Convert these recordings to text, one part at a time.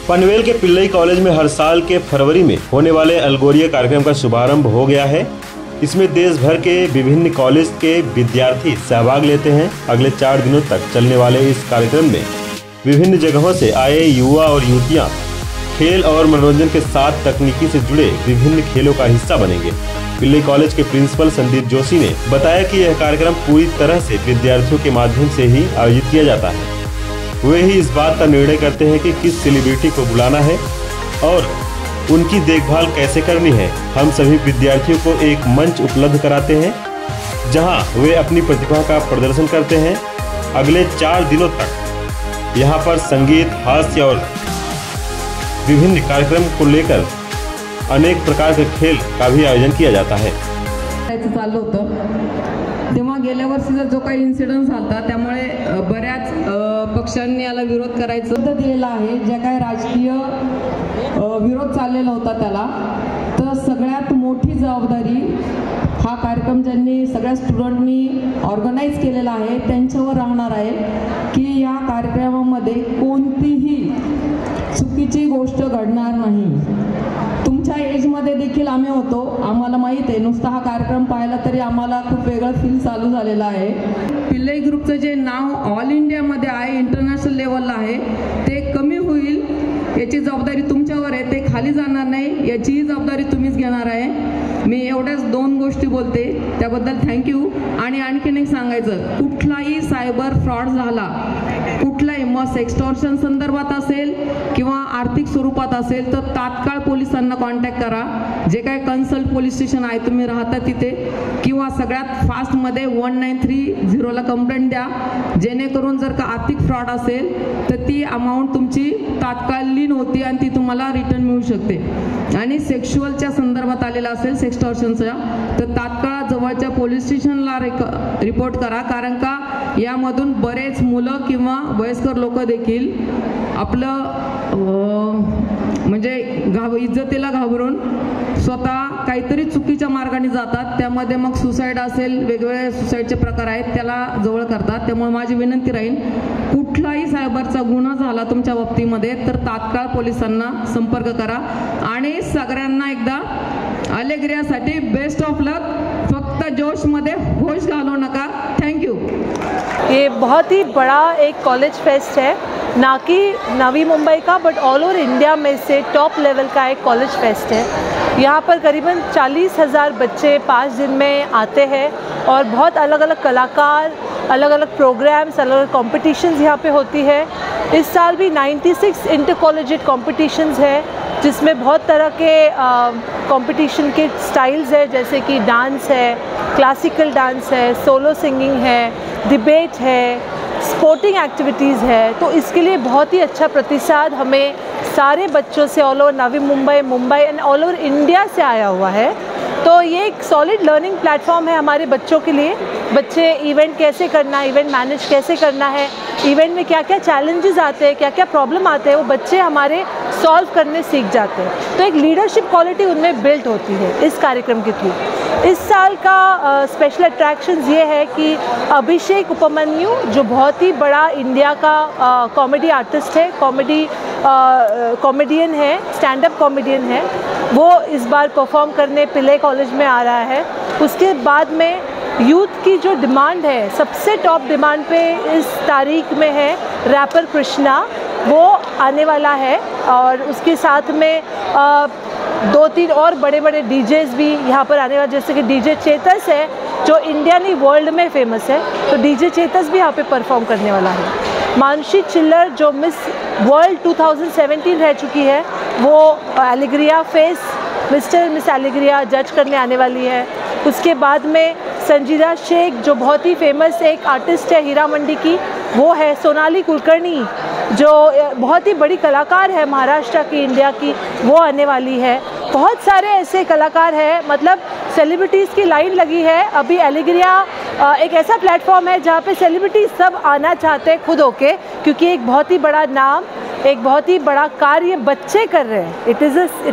पनवेल के Pillai college में हर साल के February में होने वाले अलगोरिया कार्यक्रम का शुभारंभ हो गया है। इसमें देश भर के विभिन्न कॉलेज के विद्यार्थी सहभाग लेते हैं। अगले 4 दिनों तक चलने वाले इस कार्यक्रम में विभिन्न जगहों से आए युवा और युवतियां खेल और मनोरंजन के साथ तकनीकी से जुड़े विभिन्न खेलों का हिस्सा बनेंगे। पिल्लई कॉलेज के प्रिंसिपल संदीप जोशी ने बताया कि यह कार्यक्रम पूरी तरह से विद्यार्थियों के माध्यम से ही आयोजित किया जाता है। वे ही इस बात का निर्णय करते हैं कि किस सेलिब्रिटी को बुलाना है और उनकी देखभाल कैसे करनी है। हम सभी विद्यार्थियों को एक मंच उपलब्ध कराते हैं जहां वे अपनी प्रतिभा का प्रदर्शन करते हैं। अगले 4 दिनों तक यहां पर संगीत, हास्य और विभिन्न कार्यक्रम को लेकर अनेक प्रकार के खेल का भी आयोजन किया जाता है। चालू होतं तेव्हा गेल्या वर्षीचा जो काही इन्सिडेंट झाला त्यामुळे बऱ्याच पक्षांनी याला विरोध करायचं दिलेला आहे। ज्या काही राजकीय विरोध चाललेला होता त्याला तर सगळ्यात मोठी जबाबदारी हा कार्यक्रम ज्यांनी सगळ्या स्टुडंटनी ऑर्गनाइज केलेला आहे त्यांच्यावर राहणार आहे की या कार्यक्रमामध्ये कोणतीही चुकीची गोष्ट घडणार नाही। तुमच्या एजमध्ये देखील आम्ही होतो, आम्हाला माहित आहे। नुसता हा कार्यक्रम पाहिला तरी आम्हाला खूप वेगळं फील चालू झालेला आहे। पिल्लई ग्रुपचं जे नाव ऑल इंडियामध्ये आहे, इंटरनॅशनल लेवलला आहे, ते कमी होईल याची जबाबदारी तुमच्यावर आहे। ते खाली जाणार नाही याची जबाबदारी तुम्हीच घेणार आहे। मी एवढ्याच 2 गोष्टी बोलते, त्याबद्दल थँक्यू। आणि आणखीन एक सांगायचं, कुठलाही सायबर फ्रॉड झाला, कुठलाही मग एक्स्टॉर्शन संदर्भात असेल किंवा आर्थिक स्वरूपात असेल तर तात्काळ पोलिसांना कॉन्टॅक्ट करा। जे काही कन्सल्ट पोलीस स्टेशन आहे तुम्ही राहता तिथे, किंवा सगळ्यात फास्टमध्ये 1930 ला कंप्लेंट द्या, जेणेकरून जर का आर्थिक फ्रॉड असेल तर ती अमाऊंट तुमची तात्कालीन होती आणि ती तुम्हाला रिटर्न मिळू शकते। आणि सेक्शुअलच्या संदर्भात आलेला असेल सेक्स्टॉर्शनचा तर तात्काळ जवळच्या पोलीस स्टेशनला रिपोर्ट करा, कारण का यामधून बरेच मुलं किंवा वयस्कर लोक देखील आपलं म्हणजे इज्जतीला घाबरून स्वतः काहीतरी चुकीच्या मार्गाने जातात। त्यामध्ये मग सुसाईड असेल, वेगवेगळे सुसाईडचे प्रकार आहेत, त्याला जवळ करतात। त्यामुळे माझी विनंती राहील, कुठलाही सायबरचा गुन्हा झाला तुमच्या बाबतीमध्ये तर तात्काळ पोलिसांना संपर्क करा। आणि सगळ्यांना एकदा अलेग्रियासाठी बेस्ट ऑफ लक। फक्त जोश में होश घालो नका। Thank you. ये बहुत ही बड़ा एक कॉलेज फेस्ट है, ना कि नवी मुंबई का बट ऑल ओवर इंडिया में से टॉप लेवल का एक कॉलेज फेस्ट है। यहाँ पर करीबन 40,000 बच्चे 5 दिन में आते हैं और बहुत अलग अलग कलाकार, अलग अलग प्रोग्राम्स, अलग अलग कॉम्पिटिशन्स यहाँ पे होती है। इस साल भी 96 इंटर कॉलेजिएट कॉम्पिटिशन्स है जिसमें बहुत तरह के कंपटीशन के स्टाइल्स है, जैसे कि डांस है, क्लासिकल डांस है, सोलो सिंगिंग है, डिबेट है, स्पोर्टिंग एक्टिविटीज़ है। तो इसके लिए बहुत ही अच्छा प्रतिसाद हमें सारे बच्चों से all over Navi Mumbai and all over India से आया हुआ है। तो ये एक सॉलिड लर्निंग प्लेटफॉर्म है हमारे बच्चों के लिए। बच्चे इवेंट कैसे करना है, इवेंट मैनेज कैसे करना है, इवेंट में क्या क्या चैलेंजेस आते हैं, क्या क्या प्रॉब्लम आते हैं, वो बच्चे हमारे सॉल्व करने सीख जाते हैं। तो एक लीडरशिप क्वालिटी उनमें बिल्ड होती है इस कार्यक्रम के थ्रू। इस साल का स्पेशल अट्रैक्शंस ये है कि अभिषेक उपमन्यु जो बहुत ही बड़ा इंडिया का कॉमेडी आर्टिस्ट है, कॉमेडियन है, स्टैंड अप कॉमेडियन है, वो इस बार परफॉर्म करने पिल्लई कॉलेज में आ रहा है। उसके बाद में यूथ की जो डिमांड है, सबसे टॉप डिमांड पे इस तारीख में है रैपर कृष्णा, वो आने वाला है। और उसके साथ में 2-3 और बड़े बड़े डीजेस भी यहाँ पर आने वाले, जैसे कि डीजे चेतस है जो इंडिया नहीं वर्ल्ड में फेमस है, तो डीजे चेतस भी यहाँ पे परफॉर्म करने वाला है। मानसी चिल्लर जो मिस वर्ल्ड 2017 रह चुकी है, वो एलेग्रिया फेस मिस्टर मिस एलेग्रिया जज करने आने वाली है। उसके बाद में संजीदा शेख जो बहुत ही फेमस एक आर्टिस्ट है हीरा मंडी की, वो है। सोनाली कुलकर्णी जो बहुत ही बड़ी कलाकार है महाराष्ट्र की, इंडिया की, वो आने वाली है। बहुत सारे ऐसे कलाकार हैं, मतलब सेलिब्रिटीज़ की लाइन लगी है। अभी एलेग्रिया एक ऐसा प्लेटफॉर्म है जहाँ पे सेलिब्रिटीज़ सब आना चाहते हैं खुद होके, क्योंकि एक बहुत ही बड़ा नाम, एक बहुत ही बड़ा कार्य बच्चे कर रहे हैं। It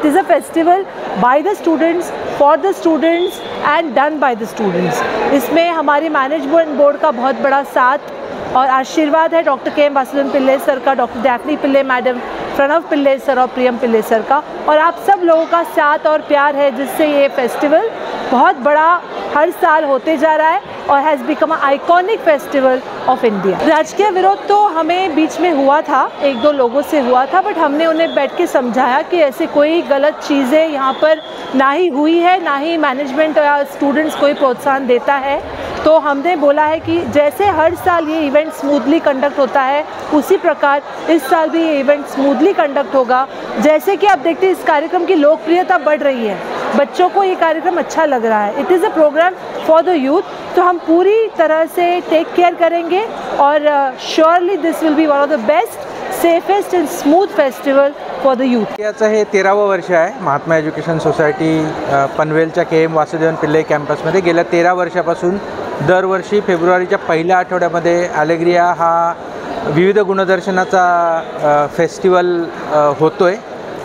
is a festival by the students, for the students end done by the students. इसमें हमारी मैनेजमेंट बोर्ड का बहुत बड़ा साथ और आशीर्वाद है डॉक्टर के एम वासुदेवन पिल्ले सर का, डॉक्टर डैफनी पिल्ले मैडम, प्रणव पिल्ले सर और प्रियम पिल्ले सर का, और आप सब लोगों का साथ और प्यार है, जिससे ये फेस्टिवल बहुत बड़ा हर साल होते जा रहा है और has become a iconic festival of India. राजकीय विरोध तो हमें बीच में हुआ था, 1-2 लोगों से हुआ था, बट हमने उन्हें बैठ के समझाया कि ऐसे कोई गलत चीज़ें यहाँ पर ना ही हुई है, ना ही मैनेजमेंट या स्टूडेंट्स कोई प्रोत्साहन देता है। तो हमने बोला है कि जैसे हर साल ये इवेंट स्मूथली कंडक्ट होता है, उसी प्रकार इस साल भी ये इवेंट स्मूथली कंडक्ट होगा। जैसे कि आप देखते हैं इस कार्यक्रम की लोकप्रियता बढ़ रही है, बच्चों को ये कार्यक्रम अच्छा लग रहा है। It is a program for the youth, तो हम पूरी तरह से टेक केयर करेंगे और surely this will be one of the best, safest and smooth festival for the youth. याचं हे 13वं वर्ष आहे महात्मा एज्युकेशन सोसायटी पनवेलच्या के.एम. वासुदेवन पिल्ले कॅम्पसमध्ये। गेल्या 13 वर्षापासून दरवर्षी फेब्रुवारीच्या पहिल्या आठवड्यामध्ये एलेग्रिया हा विविध गुणदर्शनाचा फेस्टिवल होतोय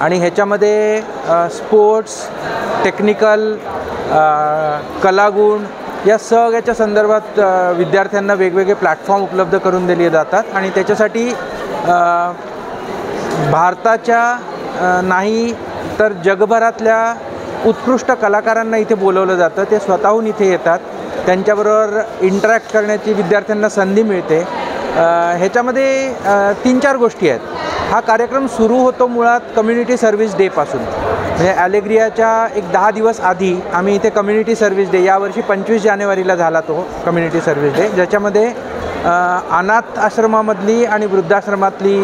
आणि ह्याच्यामध्ये स्पोर्ट्स, टेक्निकल, कलागुण या सगळ्याच्या संदर्भात विद्यार्थ्यांना वेगवेगळे प्लॅटफॉर्म उपलब्ध करून दिले जातात आणि त्याच्यासाठी भारताच्या नाही तर जगभरातल्या उत्कृष्ट कलाकारांना इथे बोलवलं जातं। ते स्वतःहून इथे येतात, त्यांच्याबरोबर इंटरॅक्ट करण्याची विद्यार्थ्यांना संधी मिळते। ह्याच्यामध्ये 3-4 गोष्टी आहेत। हा कार्यक्रम सुरू होतो मुळात कम्युनिटी सर्व्हिस डेपासून, म्हणजे एलेग्रियाच्या एक 10 दिवस आधी आम्ही इथे कम्युनिटी सर्व्हिस डे, यावर्षी 25 जानेवारीला झाला तो कम्युनिटी सर्व्हिस डे, ज्याच्यामध्ये अनाथ आश्रमामधली आणि वृद्धाश्रमातली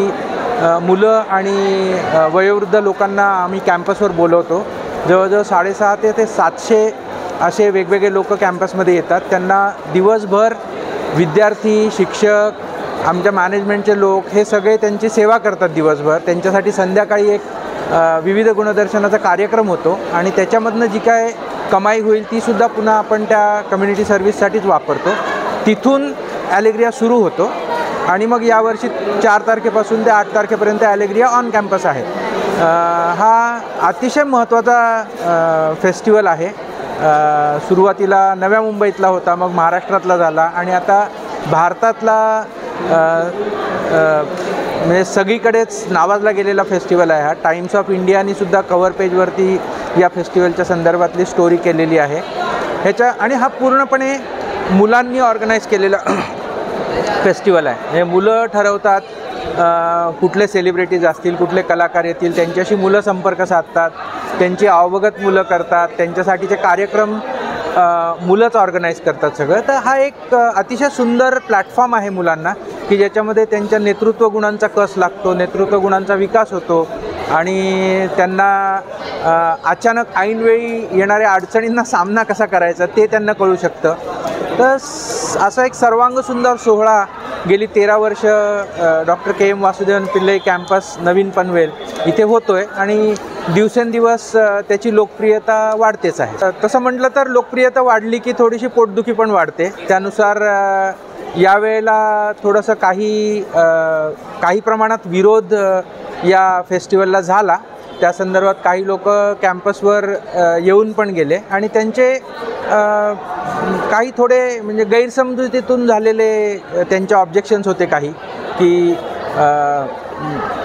मुलं आणि वयोवृद्ध लोकांना आम्ही कॅम्पसवर बोलवतो। जवळजवळ 650 ते 700 असे वेगवेगळे लोक कॅम्पसमध्ये येतात। त्यांना दिवसभर विद्यार्थी, शिक्षक, आमच्या मॅनेजमेंटचे लोक हे सगळे त्यांची सेवा करतात दिवसभर। त्यांच्यासाठी संध्याकाळी एक विविध गुणदर्शनाचा कार्यक्रम होतो आणि त्याच्यामधनं जी काय कमाई होईल ती सुद्धा पुन्हा आपण त्या कम्युनिटी सर्व्हिससाठीच वापरतो। तिथून एलेग्रिया सुरू होतो आणि मग यावर्षी 4 तारखेपासून ते 8 तारखेपर्यंत एलेग्रिया ऑन कॅम्पस आहे। हा अतिशय महत्त्वाचा फेस्टिवल आहे। सुरुवातीला नव्या मुंबईतला होता, मग महाराष्ट्रातला झाला आणि आता भारतातला म्हणजे सगळीकडेच नावाजला गेलेला फेस्टिवल आहे हा। टाइम्स ऑफ इंडियानी सुद्धा कव्हर पेजवरती या फेस्टिवलच्या संदर्भातली स्टोरी केलेली आहे ह्याच्या, आणि हा पूर्णपणे मुलांनी ऑर्गनाईज केलेला फेस्टिवल आहे। हे मुलं ठरवतात कुठले सेलिब्रिटीज असतील, कुठले कलाकार येतील, त्यांच्याशी मुलं संपर्क साधतात, त्यांची अवगत मुलं करतात, त्यांच्यासाठीचे कार्यक्रम मुलंच ऑर्गनाईज करतात सगळं। तर हा एक अतिशय सुंदर प्लॅटफॉर्म आहे मुलांना, की ज्याच्यामध्ये त्यांच्या नेतृत्व गुणांचा कस लागतो, नेतृत्व गुणांचा विकास होतो आणि त्यांना अचानक ऐनवेळी येणाऱ्या अडचणींना सामना कसा करायचा ते त्यांना कळू शकतं। तर असा एक सर्वांग सुंदर सोहळा गेली 13 वर्ष डॉक्टर के.एम. वासुदेवन पिल्ले कॅम्पस नवीन पनवेल इथे होतोय आणि दिवसेंदिवस त्याची लोकप्रियता वाढतेच आहे। तसं म्हटलं तर लोकप्रियता वाढली की थोडीशी पोटदुखी पण वाढते। त्यानुसार यावेळेला थोडंसं काही प्रमाणात विरोध या फेस्टिवलला झाला। त्या संदर्भात काही लोक कॅम्पसवर येऊन पण गेले आणि त्यांचे काही थोडे म्हणजे गैरसमजुतीतून झालेले त्यांचे ऑब्जेक्शन्स होते काही, की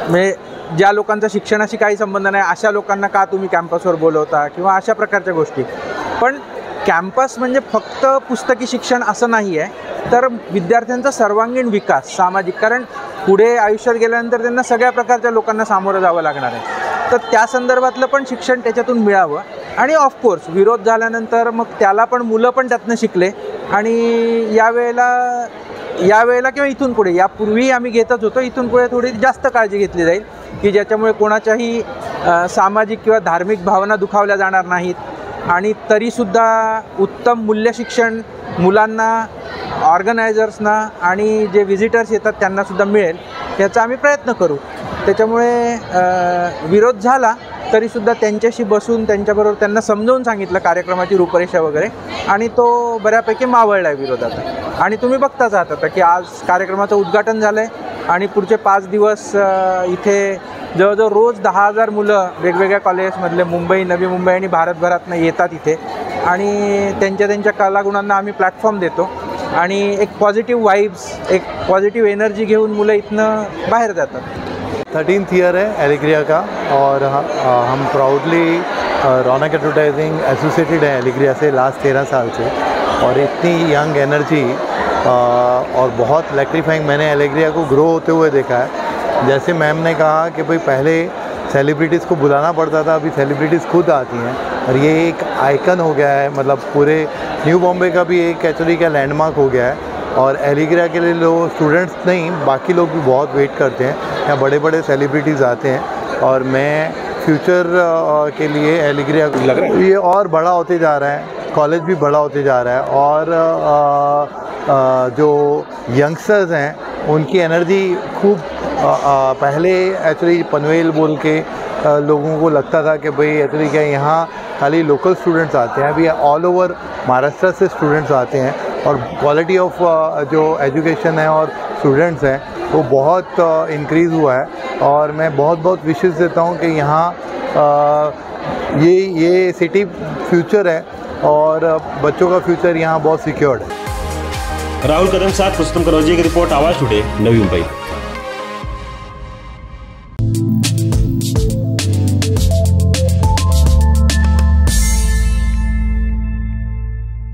म्हणजे ज्या लोकांचा शिक्षणाशी काही संबंध नाही अशा लोकांना का तुम्ही कॅम्पसवर बोलवता किंवा अशा प्रकारच्या गोष्टी। पण कॅम्पस म्हणजे फक्त पुस्तकी शिक्षण असं नाही आहे, तर विद्यार्थ्यांचा सर्वांगीण विकास, सामाजिक, कारण पुढे आयुष्यात गेल्यानंतर त्यांना सगळ्या प्रकारच्या लोकांना सामोरं जावं लागणार आहे. तर त्या संदर्भातलं पण शिक्षण त्याच्यातून मिळावं. आणि ऑफकोर्स विरोध झाल्यानंतर मग त्याला पण मुलं पण त्यातनं शिकले. आणि यावेळेला किंवा इथून पुढे, यापूर्वी आम्ही घेतच होतो, इथून पुढे थोडी जास्त काळजी घेतली जाईल की ज्याच्यामुळे कोणाच्याही सामाजिक किंवा धार्मिक भावना दुखावल्या जाणार नाहीत. आणि तरीसुद्धा उत्तम मूल्य शिक्षण मुलांना, ऑर्गनायझर्सना आणि जे व्हिजिटर्स येतात त्यांनासुद्धा मिळेल याचा आम्ही प्रयत्न करू. त्याच्यामुळे विरोध झाला तरीसुद्धा त्यांच्याशी बसून त्यांच्याबरोबर त्यांना समजावून सांगितलं कार्यक्रमाची रूपरेषा वगैरे, आणि तो बऱ्यापैकी मावळला आहे विरोधात. आणि तुम्ही बघताच आहात आता की आज कार्यक्रमाचं उद्घाटन झालं आहे आणि पुढचे 5 दिवस इथे जवळजवळ रोज 10,000 मुलं वेगवेगळ्या कॉलेजेसमधले, मुंबई, नवी मुंबई आणि भारतभरातनं येतात इथे. आणि त्यांच्या कलागुणांना आम्ही प्लॅटफॉर्म देतो आणि एक पॉझिटिव्ह वाइब्स, एक पॉझिटिव्ह एनर्जी घेऊन मुलं इथनं बाहेर जातात. 13th ईयर है एलिग्रिया का और हम प्राउडली रौनक एडवर्टाइजिंग एसोसिएटेड है एलिग्रिया से लास्ट 13 साल से. और इतनी यंग एनर्जी और बहुत इलेक्ट्रीफाइंग मैंने एलिग्रिया को ग्रो होते हुए देखा है. जैसे मैम ने कहा कि भाई पहले सेलिब्रिटीज़ को बुलाना पड़ता था, अभी सेलिब्रिटीज़ खुद आती हैं और ये एक आइकन हो गया है. मतलब पूरे न्यू बॉम्बे का भी एक एक्चुअली का लैंडमार्क हो गया है. और एलिग्रिया के लिए लोग, स्टूडेंट्स नहीं, बाकी लोग भी बहुत वेट करते हैं. यहाँ बड़े बड़े सेलिब्रिटीज़ आते हैं और मैं फ्यूचर के लिए एलिग्रिया लग रहा है ये और बड़ा होते जा रहा है, कॉलेज भी बड़ा होते जा रहा है. और जो यंगस्टर्स हैं उनकी एनर्जी खूब पहले एक्चुअली पनवेल बोल के लोगों को लगता था कि भाई एक्चुअली क्या यहाँ खाली लोकल स्टूडेंट्स आते हैं. अभी ऑल ओवर महाराष्ट्र से स्टूडेंट्स आते हैं और क्वालिटी ऑफ जो एजुकेशन है और स्टूडेंट्स हैं वो बहुत इंक्रीज़ हुआ है. और मैं बहुत विशेष देता हूँ कि यहाँ ये सिटी फ्यूचर है और बच्चों का फ्यूचर यहाँ बहुत सिक्योर्ड है. राहुल कदम साथ पुरुषोत्तम कनौजिया की रिपोर्ट, आवाज़ टुडे, नवी मुंबई.